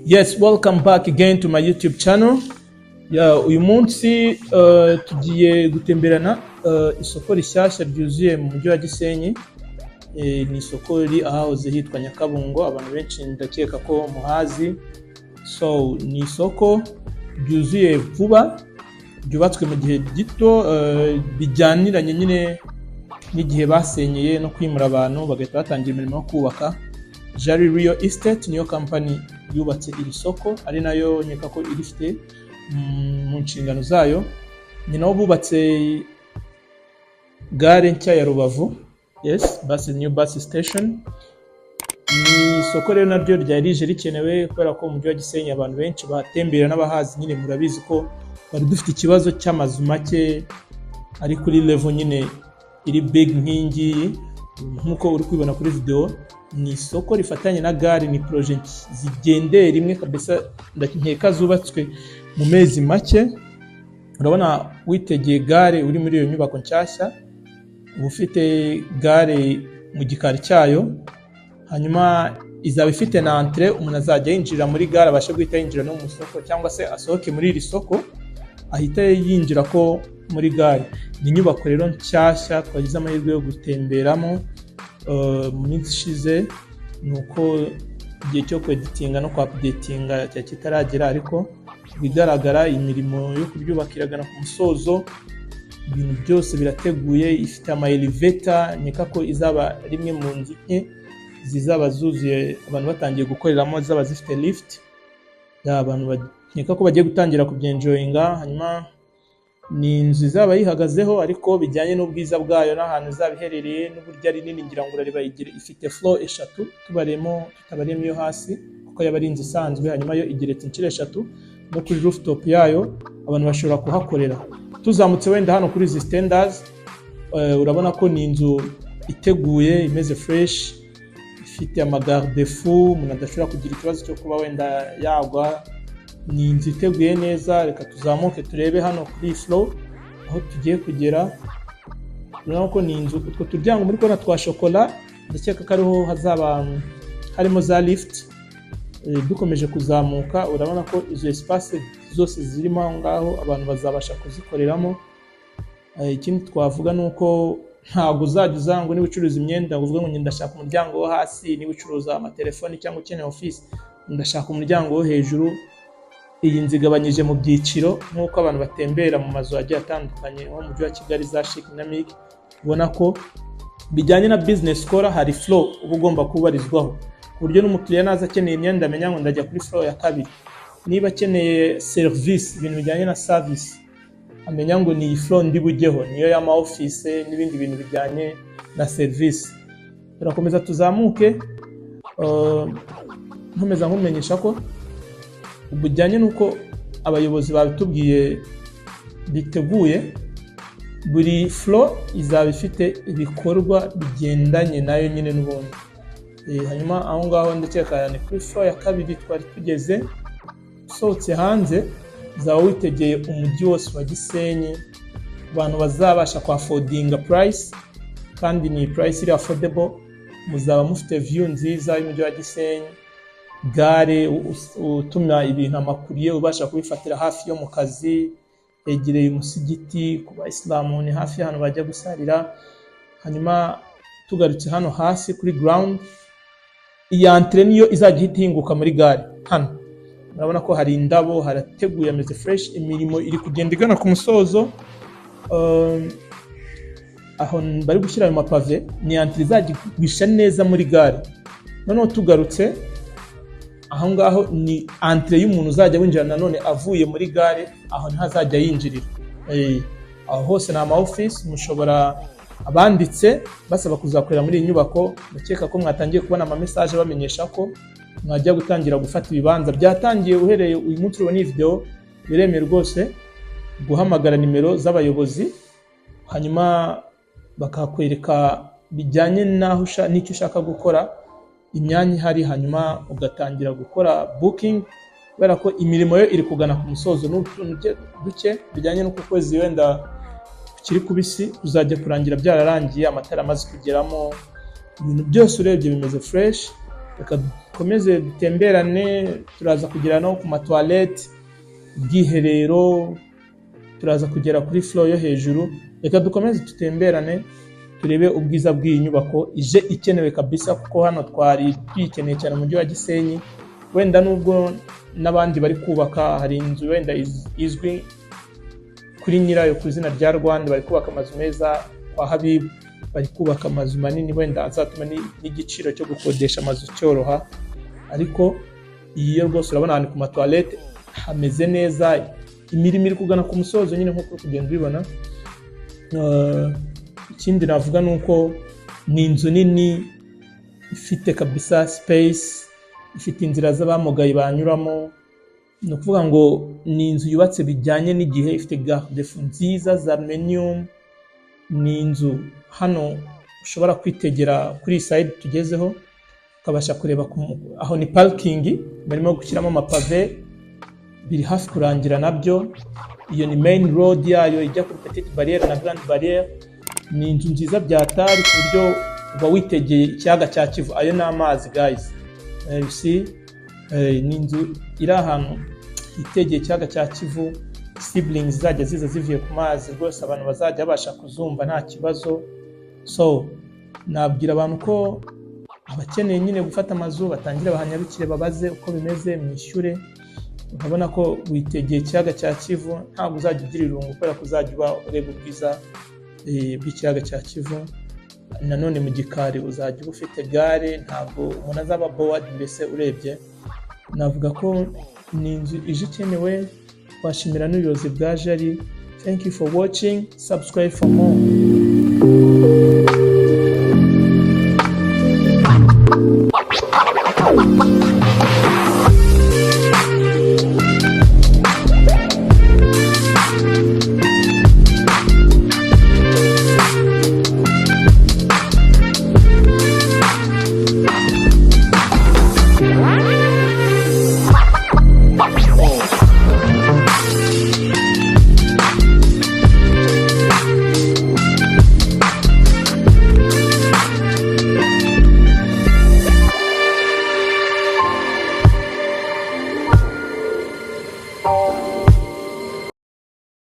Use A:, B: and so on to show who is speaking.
A: Yes, welcome back again to my YouTube channel. Uyu munsi tugiye gutemberana isoko rishyashya ryuzuye mu mujyi wa Gisenyi. Ni isoko riri ahahoze hitwa Nyakabungo, abantu benshi ndakeka ko muhazi. So ni isoko ryuzuye vuba, ryubatswe mu gihe gito, bijyaniranye nyine n'igihe basenyeye no kwimura abantu bagahita batangira imirimo yo kubaka. Jari Real Estate niyo company yubatse iri soko, ari nayo nkeka ko irifite mu nshingano zayo. Ni nabo bubatse gare nshya ya Rubavu, yes, new bus station. Ni isoko rero naryo ryari rije rikenewe kubera ko mu mujyi wa Gisenyi abantu benshi batembera n'abahazi, nyine murabizi ko bari dufite ikibazo cy'amazu make ari kuri level nyine iri big nkingi nkuko uri kubibona kuri video. Ni isoko rifatanye na gare, ni project zigendeye rimwe kabisa, ndankeka zubatswe mu mezi make. Urabona witegeye gare uri muri iyo nyubako nshyashya, ufite gare mu gikari cyayo, hanyuma izaba ifite na entrée umuntu azajya yinjira muri gare abashe guhita yinjira no mu soko, cyangwa se asohoke muri iri soko ahita yinjira ko muri gare. Ni inyubako rero nshyashya twagize amahirwe yo gutemberamo mu minsi ishize, nuko igihe cyo kweditinga no updatinga kitaragera, ariko bigaragara imirimo yo kubyubaka iragana ku musozo. Ibintu byose birateguye, ifite ama elevator, nkeka ko izaba rimwe mu nzu nke zizaba zuzuye abantu batangiye gukoreramo, zaba zifite lift abantu nkeka ko bagiye gutangira kubyenjoyinga. Hanyuma ni inzu izaba yihagazeho, ariko bijyanye n'ubwiza bwayo n'ahantu izaba iherereye n'uburyo ari nini, ngira ngo urareba ifite floor 3 tutabaremo iyo hasi kuko yaba ari inzu isanzwe. Hanyuma yo igeretse inshuro 3, no kuri rooftop yayo abantu bashobora kuhakorera. Tuzamutse wenda hano kuri izi standards, urabona ko ni inzu iteguye, imeze fresh, ifite amagarde-fou, umuntu adashobora kugira ikibazo cyo kuba wenda yagwa. Ni inzu iteguye neza. Reka tuzamuke turebe hano kuri floor aho tugiye kugera. Urabona ko ni inzu, utwo turyango muri kona twa shokola, ndakeka ko ariho hazaba harimo za lift. Dukomeje kuzamuka urabona ko izo espace zose zirimo aho ngaho abantu bazabasha kuzikoreramo. Ikindi twavuga nuko ntabwo uzajya ngo niba ucuruza imyenda ngo uvuge ngo ndashaka umuryango wo hasi, niba ucuruza amatelefoni cyangwa ukeneye office ndashaka umuryango wo hejuru. Iyi nzu igabanyije mu byiciro nk'uko abantu batembera mu mazu agiye atandukanye aho mu mujyi wa Kigali za Chic na Mig. Ubona ko bijyanye na business ukora hari flow uba ugomba kubarizwaho, ku buryo n'umukiriya naza akeneye imyenda amenya ngo ndajya kuri flow ya 2. Niba akeneye service, ibintu bijyanye na service, amenya ngo ni flow ndi bujyeho, niyo y'ama office n'ibindi bintu bijyanye na service. Turakomeza tuzamuke, nkomeza nkumenyesha ko ubujyanye nuko abayobozi babitubwiye biteguye, buri flow izaba ifite ibikorwa bigendanye nayo nyine n'ubundi. Hanyuma aho ngaho ndakeka ni kuri flow ya 2 twari tugeze. Sohotse hanze zaba witegeye umujyi wose wa Gisenyi, abantu bazabasha kwa affordinga price, kandi ni price iri affordable. Muzaba mufite view nziza y'umujyi wa Gisenyi, gare utuma ibintu amakuriye ubasha kubifatira hafi yo mu kazi, yegereye umusigiti ku Bayisilamu, ni hafi hano bajya gusarira. Hanyuma tugarutse hano hasi kuri ground, iyi entrée niyo izajya ihinguka muri gare. Hano urabona ko hari indabo, harateguye, ameze fresh, imirimo iri kugenda igana ku musozo. Aho bari gushyira ayo mapave ni entrée izajya gwisha neza muri gare. Noneho tugarutse aho ngaho ni entrée y'umuntu uzajya winjira nanone avuye muri gare, aho ntazajya yinjirira. Aho hose ni ama office, mushobora abanditse basaba kuzakorera muri iyi nyubako. Ndakeka ko mwatangiye kubona ama message bamenyesha ko mwajya gutangira gufata ibibanza. Byatangiye uhereye uyu munsi urabona iyi video, biremewe rwose guhamagara nimero z'abayobozi, hanyuma bakakwereka bijyanye naho n'icyo ushaka gukora, imyanya ihari, hanyuma ugatangira gukora booking, kubera ko imirimo yo iri kugana ku musozo. N'utuntu duke bijyanye n'uko kwezi wenda kiri kubisi uzajya kurangira byararangiye, amatara amaze kugeramo, ibintu byose urebye bimeze fresh. reka dukomeze dutemberane, turaza kugera no ku matoilette, ubwiherero, turaza kugera kuri floor yo hejuru. Reka dukomeze dutemberane turebe ubwiza bw'iyi nyubako ije ikenewe kabisa, kuko hano twari twikeneye cyane mu mujyi wa Gisenyi. Wenda nubwo n'abandi bari kubaka, hari inzu wenda izwi kuri nyirayo ku izina rya Rwanda, bari kubaka amazu meza kwa Habibu, bari kubaka amazu manini wenda azatuma n'igiciro cyo gukodesha amazu cyoroha. Ariko iyi yo rwose urabona ahantu ku matoilette hameze neza, imirimo iri kugana ku musozo nyine nk'uko kugenda ubibona. Ikindi navuga nuko ni inzu nini ifite kabisa space, ifite inzira z'abamugaye banyuramo. Ni ukuvuga ngo ni inzu yubatse bijyanye n'igihe, ifite garde-fou nziza za aluminium. Ni inzu hano ushobora kwitegera kuri side tugezeho, ukabasha kureba aho ni parking, barimo gushyiramo amapave, biri hafi kurangira nabyo. Iyo ni main road yayo ijya kuri Petite Barriere na Grande Barriere. Ni inzu nziza byatari ku buryo uba witegeye ikiyaga cya Kivu. Ayo ni amazi guys, you see. Ni inzu iri ahantu hitegeye ikiyaga cya Kivu, siblings zajya ziza zivuye ku mazi, rwose abantu bazajya babasha kuzumva nta kibazo. So nabwira abantu ko abakeneye nyine gufata amazu batangira bahanyarukire, babaze uko bimeze, mwishyure. Urabona ko witegeye ikiyaga cya Kivu, ntabwo uzajya ugira irungu kubera ko uzajya uba ureba ubwiza bw'ikiyaga cya Kivu. Nanone mu gikari uzajya uba ufite gare, ntabwo umuntu azaba bored mbese urebye. Navuga ko ni inzu ije ikenewe. Washimira n'ubuyobozi bwa Jari. Thank you for watching. Subscribe for more.